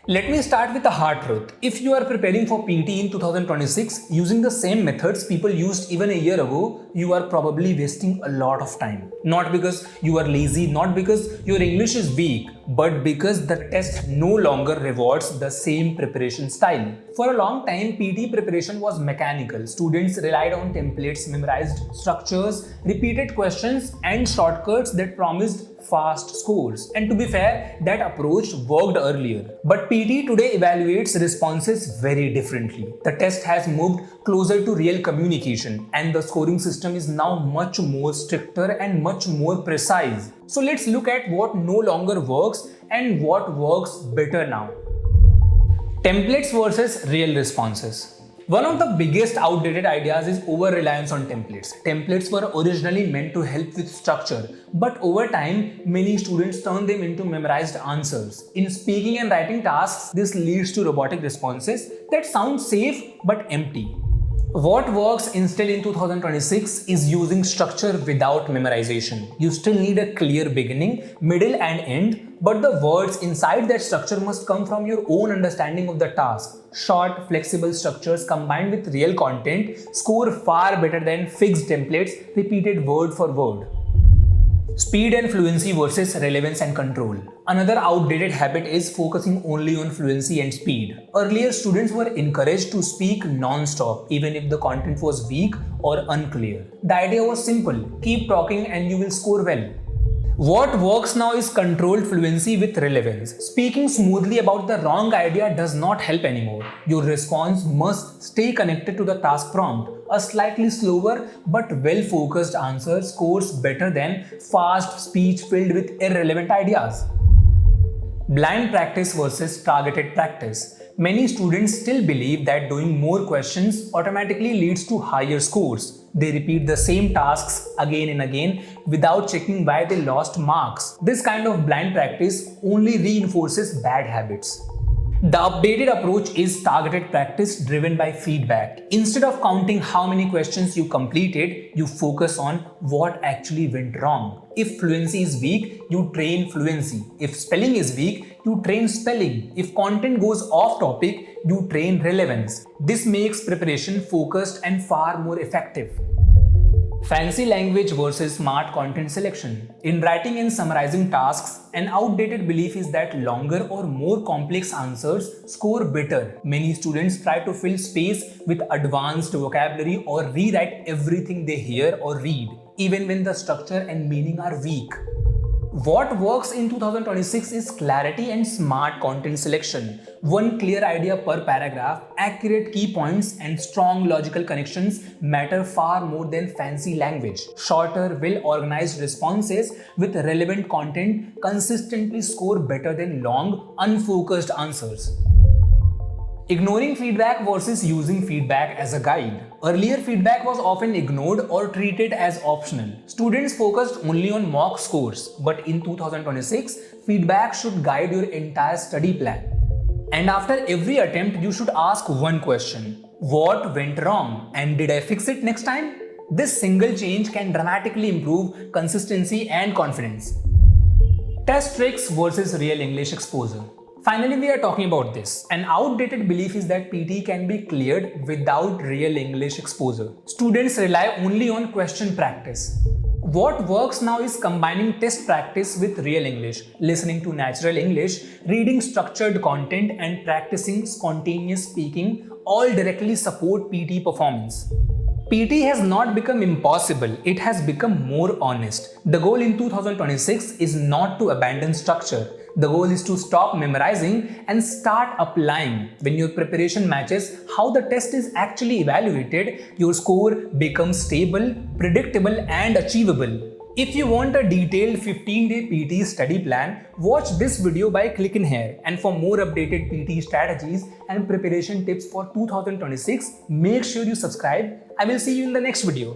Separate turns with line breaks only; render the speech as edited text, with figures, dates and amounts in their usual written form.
Let me start with the hard truth. If you are preparing for PT in 2026 using the same methods people used even a year ago, you are probably wasting a lot of time. Not because you are lazy, not because your English is weak, but because the test no longer rewards the same preparation style. For a long time, PT preparation was mechanical. Students relied on templates, memorized structures, repeated questions, and shortcuts that promised fast scores. And to be fair, that approach worked earlier. But PT today evaluates responses very differently. The test has moved closer to real communication, and the scoring system is now much more stricter and much more precise. So let's look at what no longer works and what works better now. Templates versus real responses. One of the biggest outdated ideas is over-reliance on templates. Templates were originally meant to help with structure, but over time, many students turn them into memorized answers. In speaking and writing tasks, this leads to robotic responses that sound safe but empty. What works instead in 2026 is using structure without memorization. You still need a clear beginning, middle and end, but the words inside that structure must come from your own understanding of the task. Short, flexible structures combined with real content score far better than fixed templates repeated word for word. Speed and fluency versus relevance and control. Another outdated habit is focusing only on fluency and speed. Earlier, students were encouraged to speak non-stop even if the content was weak or unclear. The idea was simple: keep talking and you will score well. What works now is controlled fluency with relevance. Speaking smoothly about the wrong idea does not help anymore. Your response must stay connected to the task prompt. A slightly slower but well-focused answer scores better than fast speech filled with irrelevant ideas. Blind practice versus targeted practice. Many students still believe that doing more questions automatically leads to higher scores. They repeat the same tasks again and again without checking why they lost marks. This kind of blind practice only reinforces bad habits. The updated approach is targeted practice driven by feedback. Instead of counting how many questions you completed, you focus on what actually went wrong. If fluency is weak, you train fluency. If spelling is weak, you train spelling. If content goes off topic, you train relevance. This makes preparation focused and far more effective. Fancy language versus smart content selection. In writing and summarizing tasks, an outdated belief is that longer or more complex answers score better. Many students try to fill space with advanced vocabulary or rewrite everything they hear or read, even when the structure and meaning are weak. What works in 2026 is clarity and smart content selection. One clear idea per paragraph, accurate key points, and strong logical connections matter far more than fancy language. Shorter, well-organized responses with relevant content consistently score better than long, unfocused answers. Ignoring feedback versus using feedback as a guide. Earlier, feedback was often ignored or treated as optional. Students focused only on mock scores, but in 2026, feedback should guide your entire study plan. And after every attempt, you should ask one question: what went wrong and did I fix it next time? This single change can dramatically improve consistency and confidence. Test tricks versus real English exposure. Finally, we are talking about this. An outdated belief is that PT can be cleared without real English exposure. Students rely only on question practice. What works now is combining test practice with real English, listening to natural English, reading structured content, and practicing spontaneous speaking all directly support PT performance. PT has not become impossible, it has become more honest. The goal in 2026 is not to abandon structure. The goal is to stop memorizing and start applying. When your preparation matches how the test is actually evaluated, your score becomes stable, predictable, and achievable. If you want a detailed 15-day PT study plan, watch this video by clicking here. And for more updated PT strategies and preparation tips for 2026, make sure you subscribe. I will see you in the next video.